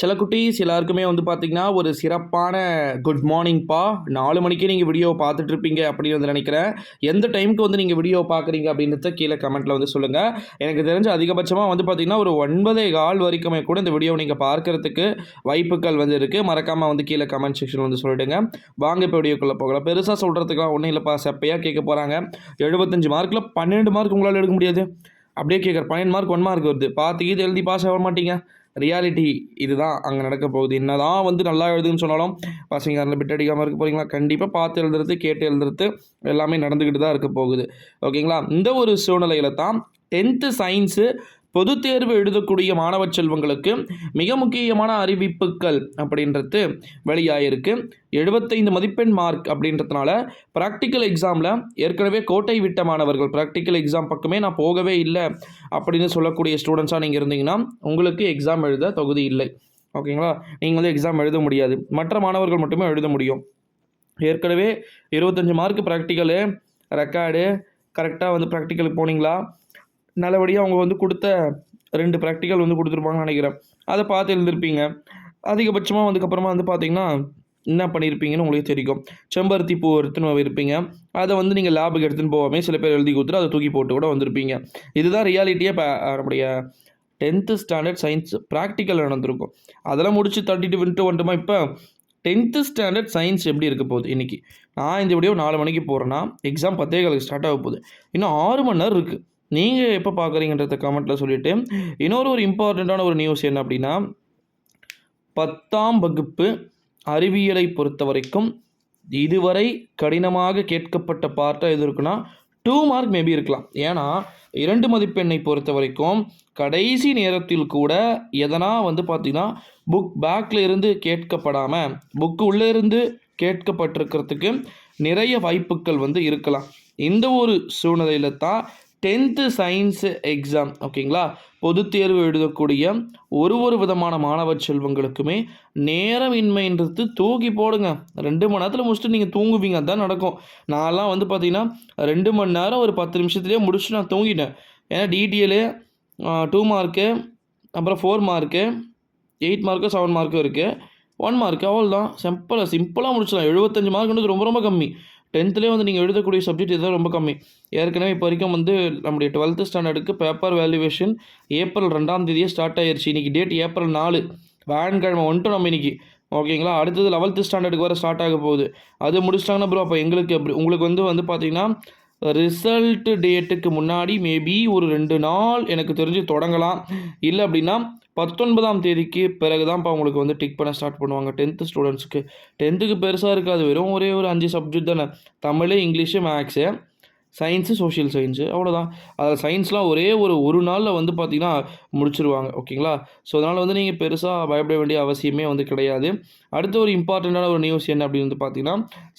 சில குட்டீஸ் எல்லாருக்குமே வந்து பார்த்தீங்கன்னா, ஒரு சிறப்பான குட் மார்னிங்ப்பா. 4 மணிக்கே நீங்க வீடியோவ பார்த்துட்ருப்பீங்க அப்படின்னு வந்து நினைக்கிறேன். எந்த டைமுக்கு வந்து நீங்க வீடியோ பார்க்குறீங்க அப்படின்றத கீழ கமெண்ட்ல வந்து சொல்லுங்க. எனக்கு தெரிஞ்சு அதிகபட்சமா வந்து பார்த்தீங்கன்னா, ஒரு 9:15 வரைக்குமே கூட இந்த வீடியோவ நீங்க பார்க்கறதுக்கு வாய்ப்புகள் வந்து இருக்கு. மறக்காம வந்து கீழ கமெண்ட் செக்ஷன்ல வந்து சொல்லிடுங்க. வாங்க இப்போ வீடியோக்குள்ள போகலாம். பெருசா சொல்றதுக்குலாம் ஒண்ணும் இல்லப்பா. செப்பையா கேட்க போறாங்க. 75 மார்க்ல 12 மார்க் உங்களால எடுக்க முடியாது. அப்படியே கேட்குறேன். 12 மார்க் 1 மார்க் வருது. பார்த்து கீத்து எழுதி பாஸ் ஆக மாட்டீங்க. ரியாலிட்டி இதுதான் அங்கே நடக்க போகுது. என்னதான் வந்து நல்லா எழுதுன்னு சொன்னாலும் பசங்க அதில் பிட் அடிக்காமல் இருக்க போகிறீங்களா? கண்டிப்பாக பார்த்து எழுதுறது, கேட்டு எழுதுறது எல்லாமே நடந்துக்கிட்டு தான் இருக்க போகுது. ஓகேங்களா? இந்த ஒரு சூழ்நிலையில தான் 10th சயின்ஸு பொதுத் தேர்வு எழுதக்கூடிய மாணவ செல்வங்களுக்கு மிக முக்கியமான அறிவிப்புகள் அப்படின்றது வெளியாயிருக்கு. 75 மதிப்பெண் மார்க் அப்படின்றதுனால ப்ராக்டிக்கல் எக்ஸாமில் ஏற்கனவே கோட்டை விட்ட மாணவர்கள் ப்ராக்டிக்கல் எக்ஸாம் பக்கமே நான் போகவே இல்லை அப்படின்னு சொல்லக்கூடிய ஸ்டூடெண்ட்ஸாக நீங்கள் இருந்தீங்கன்னா உங்களுக்கு எக்ஸாம் எழுத தகுதி இல்லை. ஓகேங்களா? நீங்கள் வந்து எக்ஸாம் எழுத முடியாது. மற்ற மாணவர்கள் மட்டுமே எழுத முடியும். ஏற்கனவே 25 மார்க் ப்ராக்டிக்கலு ரெக்கார்டு கரெக்டாக வந்து ப்ராக்டிக்கலுக்கு போனீங்களா? நல்லபடியாக அவங்க வந்து கொடுத்த 2 ப்ராக்டிக்கல் வந்து கொடுத்துருப்பாங்கன்னு நினைக்கிறேன். அதை பார்த்து எழுதிருப்பீங்க. அதிகபட்சமாக வந்ததுக்கப்புறமா வந்து பார்த்தீங்கன்னா என்ன பண்ணியிருப்பீங்கன்னு உங்களுக்கு தெரியும். செம்பருத்தி பூ எடுத்துன்னு இருப்பீங்க. அதை வந்து நீங்கள் லேபுக்கு எடுத்துன்னு போகாமல் சில பேர் எழுதி கொடுத்துட்டு அதை தூக்கி போட்டு கூட வந்திருப்பீங்க. இதுதான் ரியாலிட்டியே. இப்போ நம்முடைய 10th ஸ்டாண்டர்ட் சயின்ஸ் ப்ராக்டிக்கல் நடந்திருக்கும். அதெல்லாம் முடிச்சு தட்டிட்டு வந்துட்டுமா இப்போ 10th ஸ்டாண்டர்ட் சயின்ஸ் எப்படி இருக்க போகுது இன்றைக்கி? நான் இந்த வீடியோ 4 மணிக்கு போகிறேன்னா எக்ஸாம் 10:15 ஸ்டார்ட் ஆக போகுது. இன்னும் 6 மணி நேரம் இருக்குது. நீங்கள் எப்போ பார்க்குறீங்கன்றத கமெண்ட்டில் சொல்லிவிட்டு இன்னொரு இம்பார்ட்டண்ட்டான ஒரு நியூஸ் என்ன அப்படின்னா, 10ஆம் வகுப்பு அறிவியலை பொறுத்த வரைக்கும் இதுவரை கடினமாக கேட்கப்பட்ட பார்ட்டாக எது இருக்குன்னா 2 மார்க் மேபி இருக்கலாம். ஏன்னா 2 மதிப்பெண்ணை பொறுத்த வரைக்கும் கடைசி நேரத்தில் கூட எதனா வந்து பார்த்திங்கன்னா புக் பேக்கில் இருந்து கேட்கப்படாமல் புக்கு உள்ளே இருந்து கேட்கப்பட்டிருக்கிறதுக்கு நிறைய வாய்ப்புகள் வந்து இருக்கலாம். இந்த ஒரு சூழ்நிலையில் தான் 10th சயின்ஸ் எக்ஸாம் ஓகேங்களா, பொதுத் தேர்வு எழுதக்கூடிய ஒரு விதமான மாணவ செல்வங்களுக்குமே நேரமின்மைன்றது தூக்கி போடுங்க. 2 மணி நேரத்தில் முடிச்சுட்டு நீங்கள் தூங்குவீங்க. அதுதான் நடக்கும். நான்லாம் வந்து பார்த்தீங்கன்னா 2 மணி நேரம் ஒரு 10 நிமிஷத்துலேயே முடிச்சுட்டு நான் தூங்கிட்டேன். ஏன்னா டிடிஎல் 2 மார்க்கு, அப்புறம் 4 மார்க்கு, 8 மார்க்கு 7 மார்க்கும் இருக்குது, 1 மார்க்கு அவ்வளோதான். சிம்பிளாக முடிச்சிடலாம். 75 மார்க்குன்றது ரொம்ப ரொம்ப கம்மி. 10த்லேயே வந்து நீங்கள் எழுதக்கூடிய சப்ஜெக்ட் இதுதான் ரொம்ப கம்மி. ஏற்கனவே இப்போ வரைக்கும் வந்து நம்முடைய 12th ஸ்டாண்டர்டுக்கு பேப்பர் வேல்யூவேஷன் ஏப்ரல் 2ஆம் தேதியே ஸ்டார்ட் ஆயிடுச்சு. இன்றைக்கி டேட் ஏப்ரல் 4, வியாழக்கிழமை வந்துட்டு நம்ம இன்றைக்கி. ஓகேங்களா? அடுத்தது 11th ஸ்டாண்டர்டுக்கு வர ஸ்டார்ட் ஆக போகுது. அது முடிச்சிட்டாங்கன்னா ப்ரோ அப்போ எங்களுக்கு உங்களுக்கு வந்து பார்த்தீங்கன்னா ரிசல்ட் டேட்டுக்கு முன்னாடி மேபி ஒரு 2 நாள் எனக்கு தெரிஞ்சு தொடங்கலாம். இல்லை அப்படின்னா 19ஆம் தேதிக்கு பிறகு தான்ப்பா உங்களுக்கு வந்து டிக் பண்ண ஸ்டார்ட் பண்ணுவாங்க 10th ஸ்டூடெண்ட்ஸுக்கு. 10த்துக்கு பெருசாக இருக்காது. வெறும் ஒரே ஒரு 5 சப்ஜெக்ட் தானே. Tamil, English, maths, science, social science அவ்வளோதான். அதில் சயின்ஸ்லாம் ஒரே ஒரு நாளில் வந்து பார்த்திங்கன்னா முடிச்சிருவாங்க. ஓகேங்களா? ஸோ அதனால் வந்து நீங்கள் பெருசாக பயப்பட வேண்டிய அவசியமே வந்து கிடையாது. அடுத்த ஒரு இம்பார்ட்டண்ட்டான ஒரு நியூஸ் என்ன அப்படின்னு வந்து பார்த்தீங்கன்னா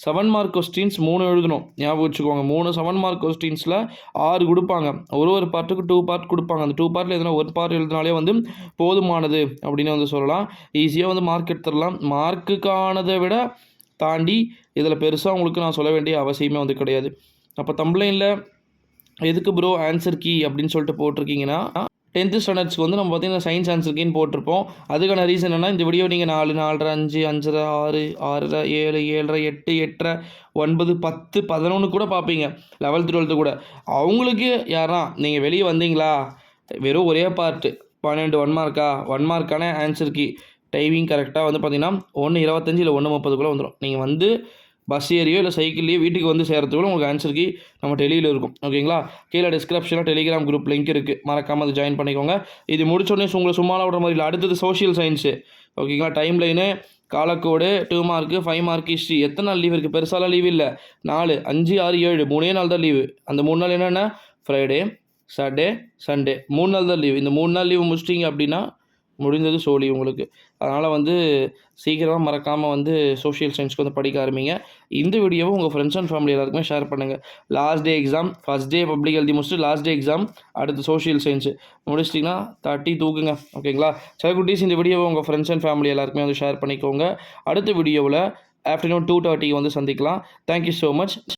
7 மார்க் கொஸ்டின்ஸ் 3 எழுதணும். ஞாபகம் வச்சுக்கோங்க. 3 7 மார்க் கொஸ்டின்ஸில் 6 கொடுப்பாங்க. ஒரு பார்ட்டுக்கு 2 பார்ட் கொடுப்பாங்க. அந்த 2 பார்ட்டில் எதனா ஒரு பார்ட் எழுதினாலே வந்து போதுமானது அப்படின்னு வந்து சொல்லலாம். ஈஸியாக வந்து மார்க் எடுத்துடலாம். மார்க்குக்கானதை விட தாண்டி இதில் பெருசாக உங்களுக்கு நான் சொல்ல வேண்டிய அவசியமே வந்து கிடையாது. அப்போ தம்ப்லைனில் எதுக்கு ப்ரோ ஆன்சர் கீ அப்படின்னு சொல்லிட்டு போட்டிருக்கீங்கன்னா 10th ஸ்டாண்டர்ட்ஸ்க்கு வந்து நம்ம பார்த்தீங்கன்னா சயின்ஸ் ஆன்சர் கீன்னு போட்டிருப்போம். அதுக்கான ரீசன் என்னன்னா இந்த வீடியோ நீங்கள் 4, 4:30, 5, 5:30, 6, 6:30, 7, 7:30, 8, 8:30, 9, 10, 11 கூட பார்ப்பீங்க. 11th 12th கூட. அவங்களுக்கு யாரா நீங்கள் வெளியே வந்தீங்களா, வெறும் ஒரே பார்ட்டு 12 1 மார்க்கா, 1 மார்க்கான ஆன்சர் கீ டைமிங் கரெக்டாக வந்து பார்த்தீங்கன்னா 1:25 இல்லை 1:30 வந்துடும். நீங்கள் வந்து பஸ் ஏறியோ இல்லை சைக்கிள்லேயோ வீட்டுக்கு வந்து சேர்கிறதுக்குள்ள உங்களுக்கு ஆன்சர் கீ நம்ம டெலியில் இருக்கும். ஓகேங்களா? கீழே டிஸ்கிரிப்ஷனில் டெலிகிராம் குரூப் லிங்க் இருக்குது. மறக்காமல் அது ஜாயின் பண்ணிக்கோங்க. இது முடிச்சோடனே உங்களை சும்மாலாம் விடுற மாதிரி இல்லை. அடுத்தது சோஷியல் சயின்ஸு. ஓகேங்களா? டைம் லைனு, காலக்கோடு, 2 மார்க்கு, 5 மார்க் ஹிஸ்ட்ரி. எத்தனை நாள் லீவ் இருக்குது? பெருசாலாம் லீவ் இல்லை. 4, 5, 6, 7 3 நாள் தான் லீவு. அந்த 3 நாள் என்னென்னா ஃப்ரைடே, சாட்டர்டே, சண்டே 3 நாள் தான் லீவ். இந்த 3 நாள் லீவு முடிச்சிட்டிங்க அப்படின்னா முடிந்தது சோழி உங்களுக்கு. அதனால் வந்து சீக்கிரமாக மறக்காமல் வந்து சோஷியல் சயின்ஸ்க்கு வந்து படிக்க ஆரம்பிங்க. இந்த வீடியோவை உங்கள் ஃப்ரெண்ட்ஸ் அண்ட் ஃபேமிலி எல்லாருக்குமே ஷேர் பண்ணுங்கள். Last day exam, first day public எழுதி முடிச்சுட்டு லாஸ்ட் டே எக்ஸாம், அடுத்து சோஷியல் சயின்ஸு முடிச்சிட்டிங்கன்னா தட்டி தூக்குங்க. ஓகேங்களா? சில குட்டீஸ் இந்த வீடியோவை உங்கள் ஃப்ரெண்ட்ஸ் அண்ட் ஃபேமிலி எல்லாருக்குமே வந்து ஷேர் பண்ணிக்கோங்க. அடுத்த வீடியோவில் ஆஃப்டர்நூன் 2:30 வந்து சந்திக்கலாம். Thank you so much.